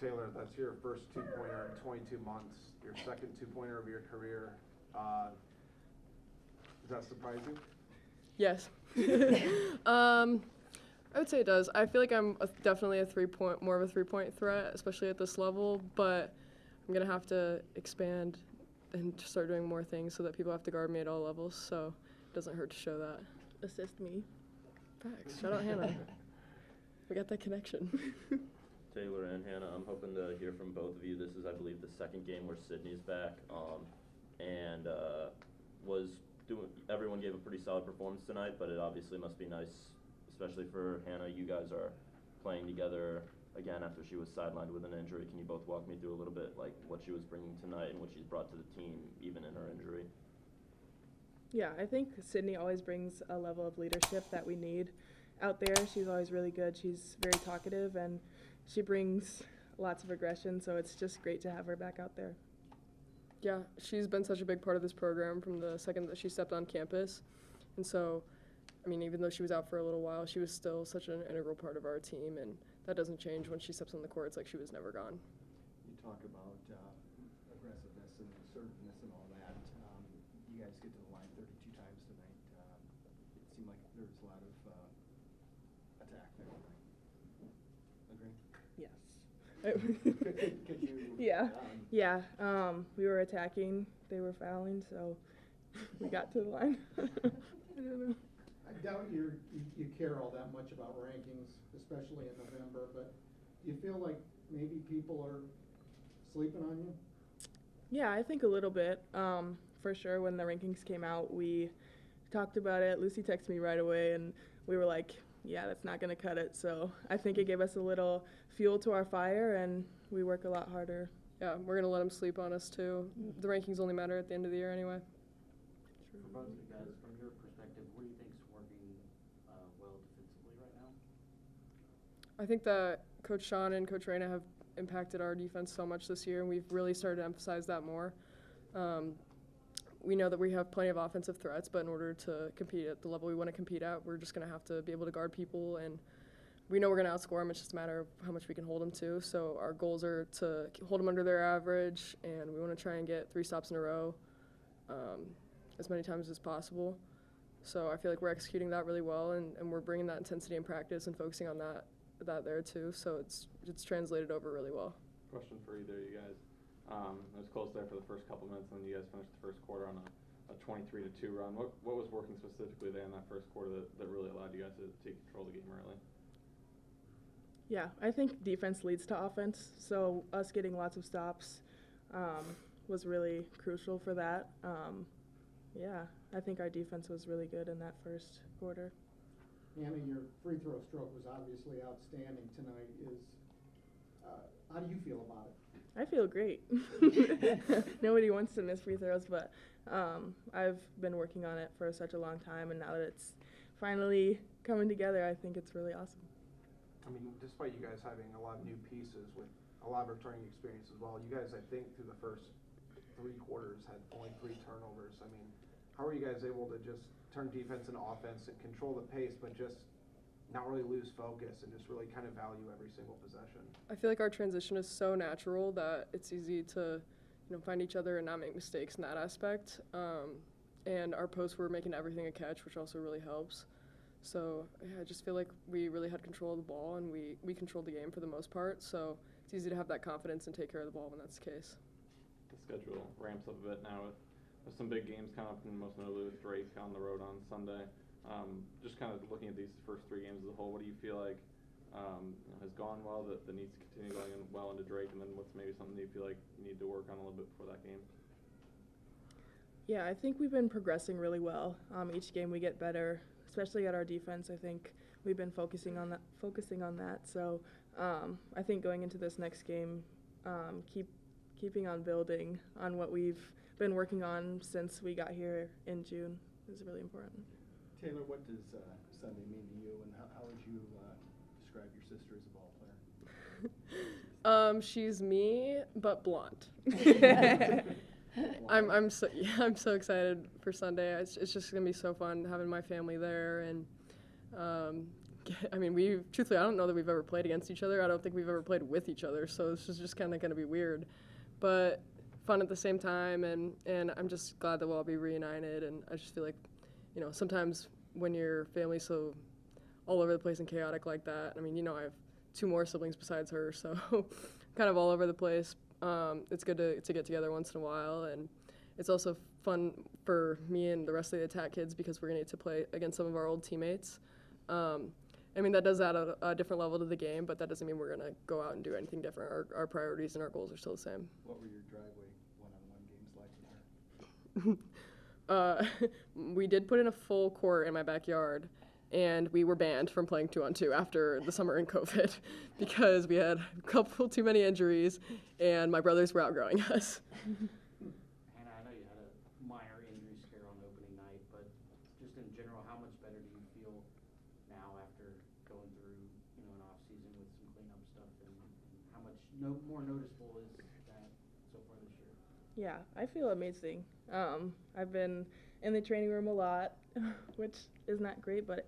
Taylor, that's your first two-pointer in 22 months, your second two-pointer of your career. Does that surprise you? Yes. I would say it does. I feel like I'm definitely more of a three-point threat, especially at this level, but I'm going to have to expand and start doing more things so that people have to guard me at all levels, so it doesn't hurt to show that. Assist me. Facts. Shout out Hannah. We got that connection. Taylor and Hannah, I'm hoping to hear from both of you. This is, I believe, the second game where Sydney's back, and everyone gave a pretty solid performance tonight, but it obviously must be nice, especially for Hannah. You guys are playing together again after she was sidelined with an injury. Can you both walk me through a little bit like what she was bringing tonight and what she's brought to the team even in her injury? Yeah, I think Sydney always brings a level of leadership that we need out there. She's always really good. She's very talkative, and she brings lots of aggression, so it's just great to have her back out there. Yeah, she's been such a big part of this program from the second that she stepped on campus. And so, I mean, even though she was out for a little while, she was still such an integral part of our team, and that doesn't change when she steps on the court. It's like she was never gone. You talk about aggressiveness and assertiveness and all that. You guys get to the line 32 times tonight. It seemed like there was a lot of attack there tonight. Agree? Yes. Could you? Yeah. We were attacking. They were fouling, so we got to the line. I don't know. I doubt you care all that much about rankings, especially in November, but do you feel like maybe people are sleeping on you? Yeah, I think a little bit. For sure, when the rankings came out, we talked about it. Lucy texted me right away, and we were like, yeah, that's not going to cut it. So I think it gave us a little fuel to our fire, and we work a lot harder. Yeah, we're going to let them sleep on us, too. The rankings only matter at the end of the year anyway. For both of you guys, from your perspective, what do you think is working well defensively right now? I think that Coach Sean and Coach Reyna have impacted our defense so much this year, and we've really started to emphasize that more. We know that we have plenty of offensive threats, but in order to compete at the level we want to compete at, we're just going to have to be able to guard people, and we know we're going to outscore them. It's just a matter of how much we can hold them to. So our goals are to hold them under their average, and we want to try and get 3 stops in a row as many times as possible. So I feel like we're executing that really well, and we're bringing that intensity in practice and focusing on that there too. So it's translated over really well. Question for either of you guys. It was close there for the first couple minutes, and then you guys finished the first quarter on a 23-2 run. What was working specifically there in that first quarter that really allowed you guys to take control of the game early? Yeah, I think defense leads to offense, so us getting lots of stops was really crucial for that. Yeah, I think our defense was really good in that first quarter. Hannah, your free throw stroke was obviously outstanding tonight. How do you feel about it? I feel great. Nobody wants to miss free throws, but I've been working on it for such a long time, and now that it's finally coming together, I think it's really awesome. I mean, despite you guys having a lot of new pieces with a lot of returning experience as well, you guys, I think, through the first 3 quarters had only 3 turnovers. I mean, how are you guys able to just turn defense into offense and control the pace, but just not really lose focus and just really kind of value every single possession? I feel like our transition is so natural that it's easy to, find each other and not make mistakes in that aspect. And our posts were making everything a catch, which also really helps. So yeah, I just feel like we really had control of the ball, and we controlled the game for the most part. So it's easy to have that confidence and take care of the ball when that's the case. The schedule ramps up a bit now with some big games coming up, and most notably with Drake on the road on Sunday. Just kind of looking at these first 3 games as a whole, what do you feel like has gone well that needs to continue going well into Drake, and then what's maybe something that you feel like you need to work on a little bit before that game? Yeah, I think we've been progressing really well. Each game we get better, especially at our defense. I think we've been focusing on that. So I think going into this next game, keeping on building on what we've been working on since we got here in June is really important. Taylor, what does Sunday mean to you, and how would you describe your sister as a ball player? She's me, but blonde. I'm so excited for Sunday. It's just gonna be so fun having my family there and I mean, truthfully, I don't know that we've ever played against each other. I don't think we've ever played with each other, so this is just kind of going to be weird. But fun at the same time, and I'm just glad that we'll all be reunited, and I just feel like, sometimes when your family's so all over the place and chaotic like that, I mean, I have 2 more siblings besides her, so kind of all over the place. It's good to get together once in a while, and it's also fun for me and the rest of the attack kids because we're going to get to play against some of our old teammates. I mean, that does add a different level to the game, but that doesn't mean we're going to go out and do anything different. Our priorities and our goals are still the same. What were your driveway one-on-one games like in here? We did put in a full court in my backyard, and we were banned from playing 2-on-2 after the summer in COVID because we had a couple too many injuries, and my brothers were outgrowing us. Hannah, I know you had a minor injury scare on opening night, but just in general, how much better do you feel now after going through, an off season with some cleanup stuff, and how much more noticeable is that so far this year? Yeah, I feel amazing. I've been in the training room a lot, which is not great, but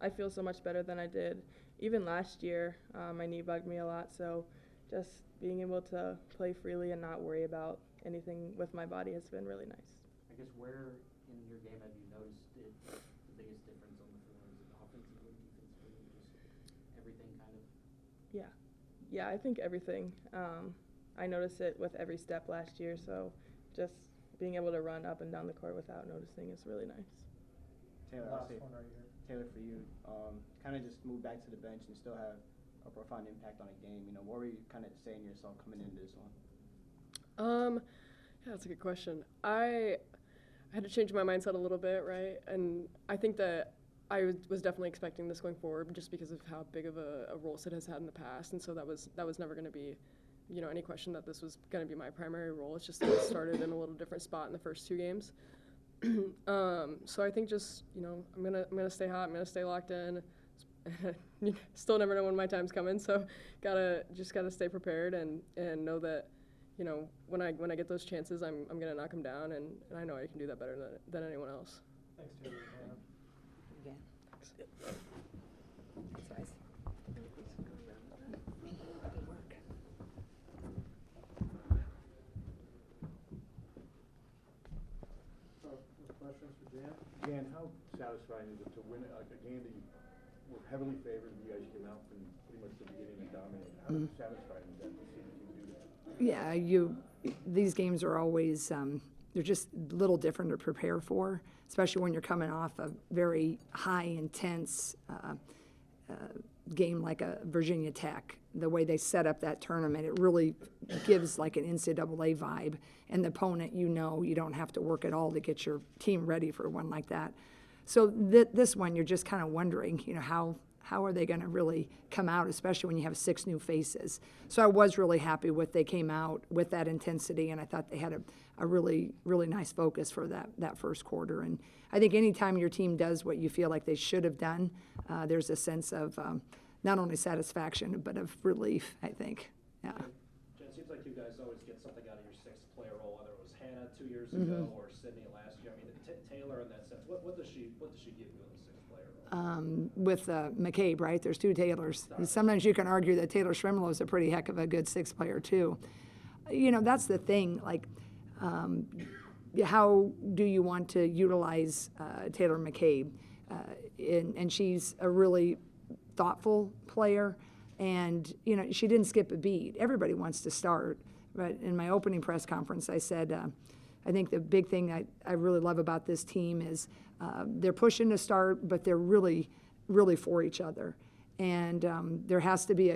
I feel so much better than I did even last year. My knee bugged me a lot, so just being able to play freely and not worry about anything with my body has been really nice. I guess where in your game have you noticed the biggest difference on the floor? Is it offensively, defensively, just everything kind of? Yeah, I think everything. I noticed it with every step last year, so just being able to run up and down the court without noticing is really nice. Taylor, Taylor, for you, kind of just move back to the bench and still have a profound impact on a game. What were you kind of saying to yourself coming into this one? Yeah, that's a good question. I had to change my mindset a little bit, right? And I think that I was definitely expecting this going forward just because of how big of a role Sid has had in the past, and so that was never going to be, any question that this was going to be my primary role. It's just that it started in a little different spot in the first 2 games. So I think just, I'm gonna stay hot. I'm gonna stay locked in. Still never know when my time's coming, so gotta stay prepared and know that, when I get those chances, I'm gonna knock them down, and I know I can do that better than anyone else. Thanks, Taylor. Again. That's nice. Good work. Questions for Jan? Jan, how satisfying is it to win a game that you were heavily favored and you guys came out from pretty much the beginning and dominated? How satisfying is that to see the team do that? Yeah, these games are always, they're just a little different to prepare for, especially when you're coming off a very high, intense game like a Virginia Tech. The way they set up that tournament, it really gives like an NCAA vibe. And the opponent, you don't have to work at all to get your team ready for one like that. So this one, you're just kind of wondering, how are they going to really come out, especially when you have 6 new faces. So I was really happy they came out with that intensity, and I thought they had a really, really nice focus for that first quarter. And I think anytime your team does what you feel like they should have done, there's a sense of not only satisfaction, but of relief, I think. Yeah. Jen, it seems like you guys always get something out of your 6th player role, whether it was Hannah 2 years ago or Sydney last year. I mean, Taylor in that sense, what does she give you in the 6th player role? With McCabe, right? There's 2 Taylors. Sometimes you can argue that Taylor Schrimlow is a pretty heck of a good 6th player too. That's the thing. Like, how do you want to utilize Taylor McCabe? And she's a really thoughtful player, and she didn't skip a beat. Everybody wants to start, but in my opening press conference, I said, I think the big thing I really love about this team is they're pushing to start, but they're really, really for each other. And there has to be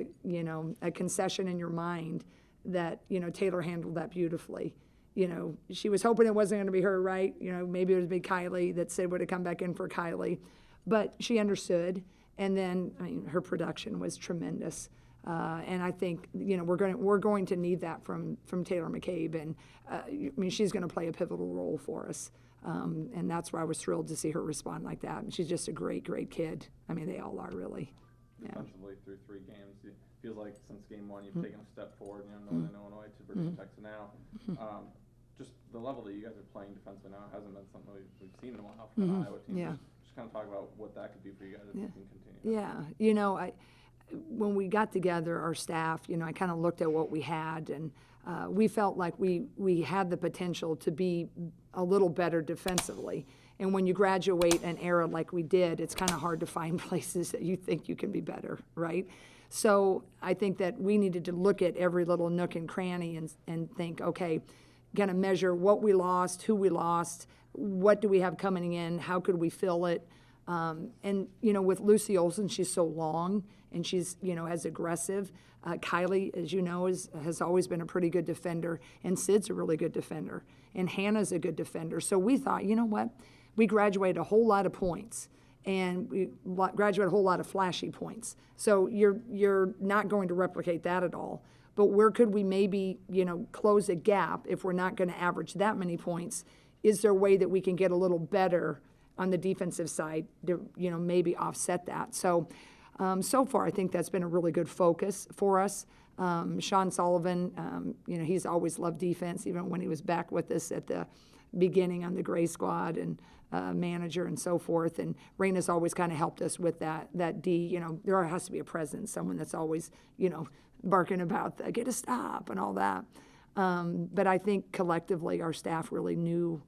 a concession in your mind that Taylor handled that beautifully. She was hoping it wasn't going to be her, right? Maybe it would be Kylie that Sid would have come back in for Kylie, but she understood. And then, her production was tremendous. And I think, we're going to need that from Taylor McCabe. And, she's going to play a pivotal role for us. And that's why I was thrilled to see her respond like that. And she's just a great, great kid. I mean, they all are, really. Defensively through 3 games, it feels like since game 1 you've taken a step forward, Northern Illinois to Virginia Tech to now. Just the level that you guys are playing defensively now hasn't been something we've seen in a while from the Iowa team. Yeah. Just just kind of talk about what that could do for you guys if you can continue. Yeah, when we got together, our staff, I kind of looked at what we had, and we felt like we had the potential to be a little better defensively. And when you graduate an era like we did, it's kind of hard to find places that you think you can be better, right? So I think that we needed to look at every little nook and cranny and think, okay, going to measure what we lost, who we lost, what do we have coming in, how could we fill it? And, with Lucy Olsen, she's so long and she's, as aggressive. Kylie, as you know, has always been a pretty good defender, and Sid's a really good defender, and Hannah's a good defender. So we thought, you know what? We graduated a whole lot of points, and we graduated a whole lot of flashy points. So you're not going to replicate that at all. But where could we maybe, close a gap if we're not going to average that many points? Is there a way that we can get a little better on the defensive side to, maybe offset that? So, so far, I think that's been a really good focus for us. Sean Sullivan, he's always loved defense, even when he was back with us at the beginning on the gray squad and manager and so forth. And Raina's always kind of helped us with that D. There has to be a presence, someone that's always, barking about get a stop and all that. But I think collectively our staff really knew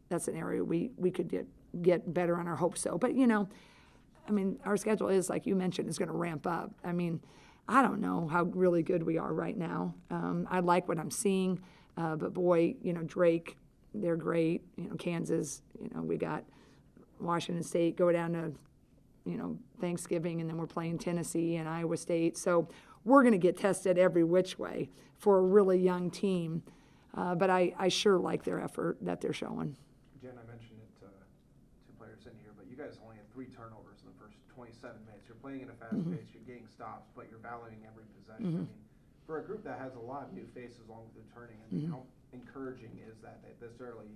that's an area we could get better on. Our hope so. But, our schedule is, like you mentioned, is going to ramp up. I don't know how really good we are right now. I like what I'm seeing. But boy, Drake, they're great. Kansas, we got Washington State, go down to, Thanksgiving, and then we're playing Tennessee and Iowa State. So we're going to get tested every which way for a really young team. But I sure like their effort that they're showing. Jen, I mentioned it to two players in here, but you guys only had 3 turnovers in the first 27 minutes. You're playing at a fast pace, you're getting stops, but you're valuing every possession. For a group that has a lot of new faces along with the turning, how encouraging is that this early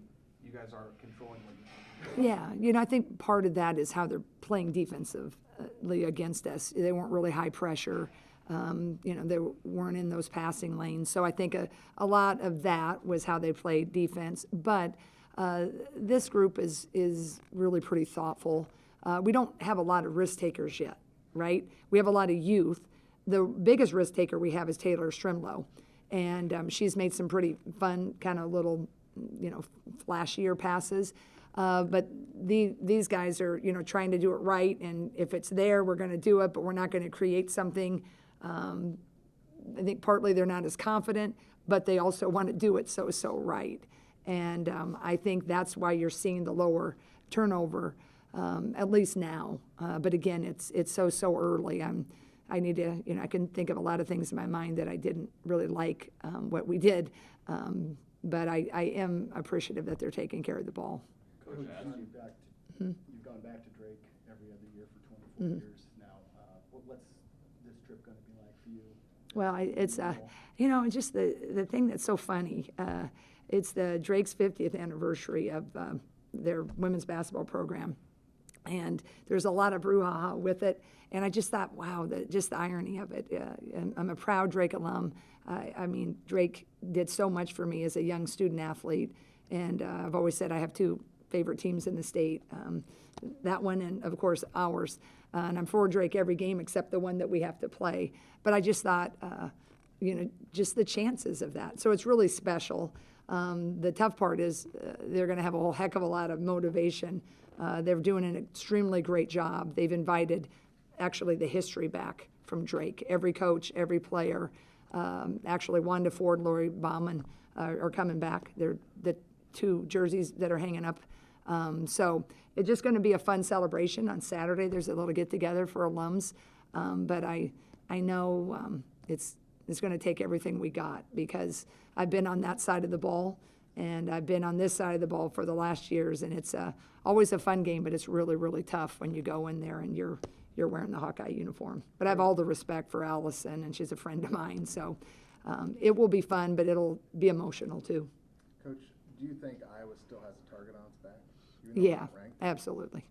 you guys are controlling what you can? Yeah, I think part of that is how they're playing defensively against us. They weren't really high pressure. They weren't in those passing lanes. So I think a lot of that was how they played defense. But this group is really pretty thoughtful. We don't have a lot of risk takers yet, right? We have a lot of youth. The biggest risk taker we have is Taylor Strimlow. And she's made some pretty fun kind of little, flashier passes. But these guys are, trying to do it right. And if it's there, we're going to do it, but we're not going to create something. I think partly they're not as confident, but they also want to do it so right. And I think that's why you're seeing the lower turnover, at least now. But again, it's so early. I need to, I can think of a lot of things in my mind that I didn't really like what we did. But I am appreciative that they're taking care of the ball. Coach, you've gone back to Drake every other year for 24 years now. What's this trip going to be like for you? Well, it's just the thing that's so funny. It's the Drake's 50th anniversary of their women's basketball program. And there's a lot of brouhaha with it. And I just thought, wow, just the irony of it. I'm a proud Drake alum. Drake did so much for me as a young student athlete. And I've always said I have 2 favorite teams in the state, that one and, of course, ours. And I'm for Drake every game except the one that we have to play. But I just thought, just the chances of that. So it's really special. The tough part is they're going to have a whole heck of a lot of motivation. They're doing an extremely great job. They've invited, actually, the history back from Drake. Every coach, every player. Actually, Wanda Ford, Lori Bauman are coming back. They're the 2 jerseys that are hanging up. So it's just going to be a fun celebration on Saturday. There's a little get-together for alums. But I know it's going to take everything we got because I've been on that side of the ball and I've been on this side of the ball for the last years, and it's always a fun game, but it's really, really tough when you go in there and you're wearing the Hawkeye uniform. But I have all the respect for Allison, and she's a friend of mine, so it will be fun, but it'll be emotional too. Coach, do you think Iowa still has a target on its back? Even though Yeah, it's ranked? absolutely.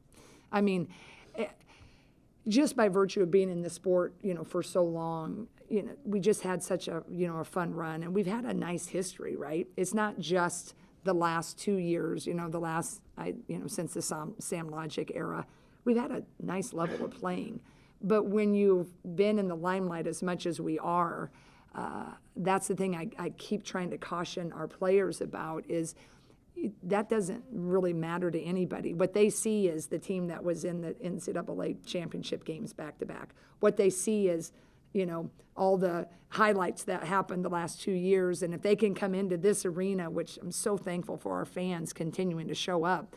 Just by virtue of being in the sport, for so long, we just had such a, a fun run, and we've had a nice history, right? It's not just the last 2 years, since the Sam Logic era. we've had a nice level of playing. But when you've been in the limelight as much as we are, that's the thing I keep trying to caution our players about is that doesn't really matter to anybody. What they see is the team that was in the NCAA championship games back-to-back. What they see is, all the highlights that happened the last 2 years. And if they can come into this arena, which I'm so thankful for our fans continuing to show up,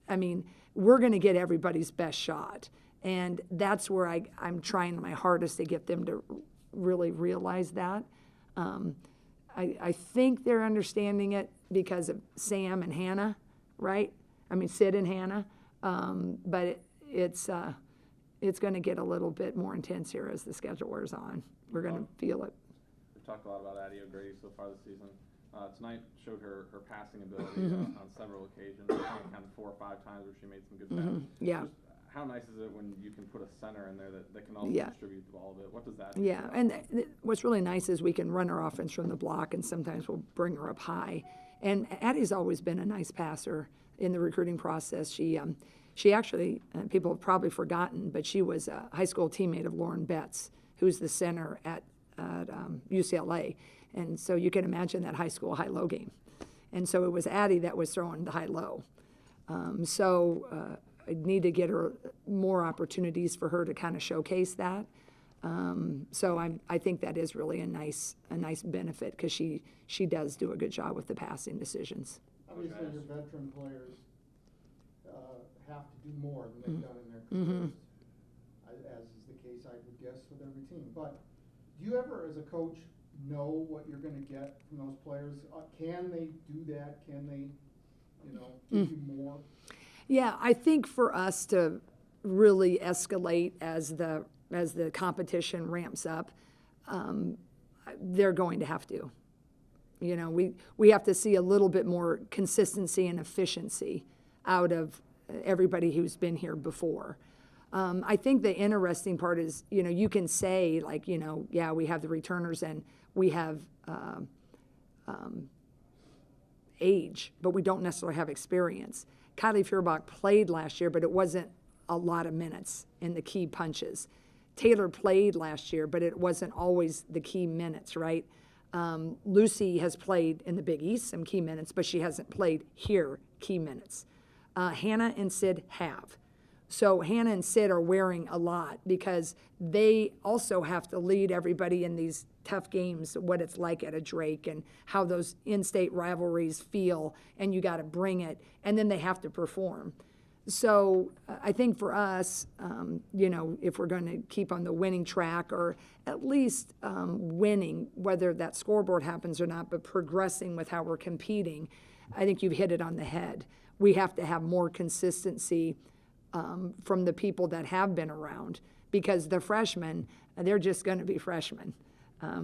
I mean, we're going to get everybody's best shot. And that's where I'm trying my hardest to get them to really realize that. I think they're understanding it because of Sam and Hannah, right? I mean, Sid and Hannah. But it's going to get a little bit more intense here as the schedule wears on. We're going to feel it. We've talked a lot about Addie O'Grady so far this season. Tonight showed her passing ability on several occasions. I think kind of 4 or 5 times where she made some good passes. Yeah. Just how nice is it when you can put a center in there that can also distribute the ball a bit? What does that do? Yeah, and what's really nice is we can run our offense from the block, and sometimes we'll bring her up high. And Addie's always been a nice passer in the recruiting process. She actually, people have probably forgotten, but she was a high school teammate of Lauren Betts, who's the center at UCLA. And so you can imagine that high school high-low game. And so it was Addie that was throwing the high-low. I need to get her more opportunities for her to kind of showcase that. I think that is really a nice benefit because she does do a good job with the passing decisions. Obviously, your veteran players have to do more than they've done in their careers, as is the case, I would guess, with every team. But do you ever, as a coach, know what you're going to get from those players? Can they do that? Can they, give you more? Yeah, I think for us to really escalate as the competition ramps up, they're going to have to. We have to see a little bit more consistency and efficiency out of everybody who's been here before. I think the interesting part is, you can say like, yeah, we have the returners and we have age, but we don't necessarily have experience. Kylie Feuerbach played last year, but it wasn't a lot of minutes in the key punches. Taylor played last year, but it wasn't always the key minutes, right? Lucy has played in the Big East some key minutes, but she hasn't played here key minutes. Hannah and Sid have. So Hannah and Sid are wearing a lot because they also have to lead everybody in these tough games, what it's like at a Drake and how those in-state rivalries feel, and you got to bring it, and then they have to perform. So I think for us, if we're going to keep on the winning track or at least winning, whether that scoreboard happens or not, but progressing with how we're competing, I think you've hit it on the head. We have to have more consistency from the people that have been around because the freshmen, they're just going to be freshmen.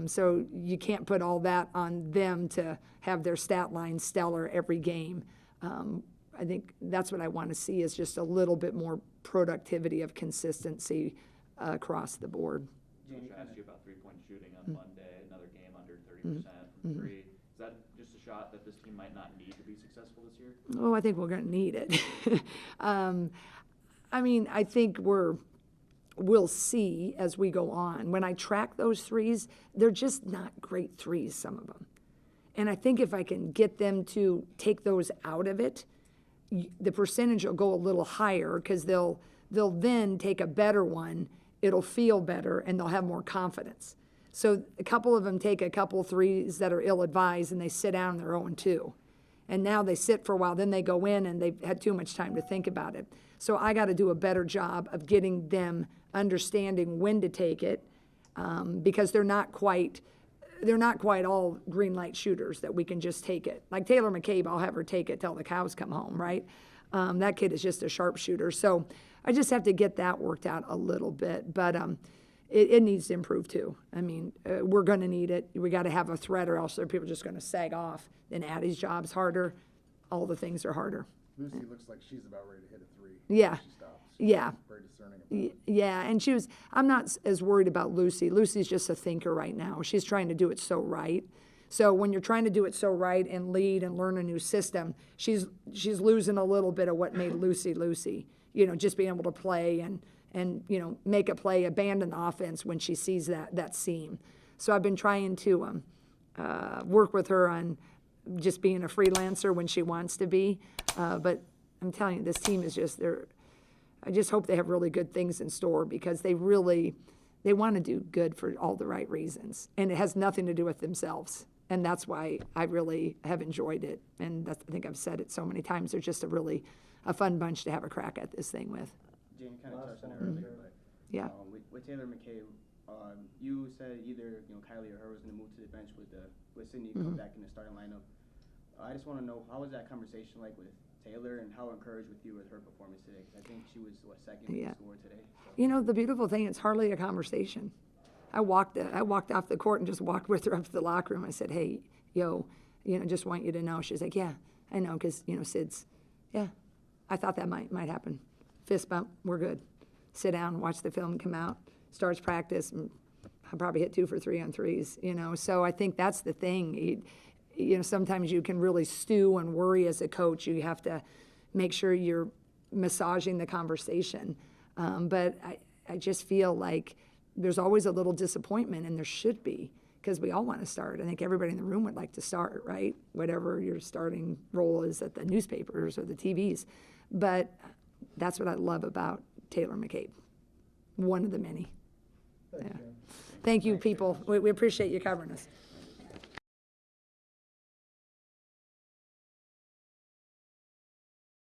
So you can't put all that on them to have their stat line stellar every game. I think that's what I want to see is just a little bit more productivity of consistency across the board. Coach asked you about three-point shooting on Monday, another game under 30% from three. Is that just a shot that this team might not need to be successful this year? Oh, I think we're going to need it. I think we'll see as we go on. When I track those threes, they're just not great threes, some of them. And I think if I can get them to take those out of it, the percentage will go a little higher because they'll then take a better one, it'll feel better, and they'll have more confidence. So a couple of them take a couple threes that are ill-advised, and they sit down and they're 0-2. And now they sit for a while, then they go in, and they've had too much time to think about it. So I got to do a better job of getting them understanding when to take it because they're not quite all green light shooters that we can just take it. Like Taylor McCabe, I'll have her take it till the cows come home, right? That kid is just a sharpshooter. So I just have to get that worked out a little bit. But it needs to improve too. We're going to need it. We got to have a threat or else people are just going to sag off. Then Addie's job's harder. All the things are harder. Lucy looks like she's about ready to hit a three. Yeah. She stops. Yeah. Very discerning about it. Yeah, and I'm not as worried about Lucy. Lucy's just a thinker right now. She's trying to do it so right. So when you're trying to do it so right and lead and learn a new system, she's losing a little bit of what made Lucy Lucy. just being able to play and make a play, abandon the offense when she sees that seam. So I've been trying to work with her on just being a freelancer when she wants to be. But I'm telling you, this team is I just hope they have really good things in store, because they want to do good for all the right reasons. And it has nothing to do with themselves. And that's why I really have enjoyed it. And I think I've said it so many times. They're just a fun bunch to have a crack at this thing with. Jane kind of touched on it earlier, but Yeah. With Taylor McKay, you said either Kylie or her was going to move to the bench with Sydney come back in the starting lineup. I just want to know, how was that conversation like with Taylor, and how encouraged with you with her performance today? Because I think she was second in the score today. So. The beautiful thing, it's hardly a conversation. I walked off the court and just walked with her up to the locker room. I said, hey, just want you to know. She's like, yeah, I know, because, Sid's, yeah, I thought that might happen. Fist bump, we're good. Sit down, watch the film come out, starts practice, and I probably hit 2 for 3 on threes, So I think that's the thing. Sometimes you can really stew and worry as a coach. You have to make sure you're massaging the conversation. But I just feel like there's always a little disappointment, and there should be, because we all want to start. I think everybody in the room would like to start, right? Whatever your starting role is at the newspapers or the TVs. But that's what I love about Taylor McCabe. One of the many. Thank you. Thank you, people. We appreciate you covering us.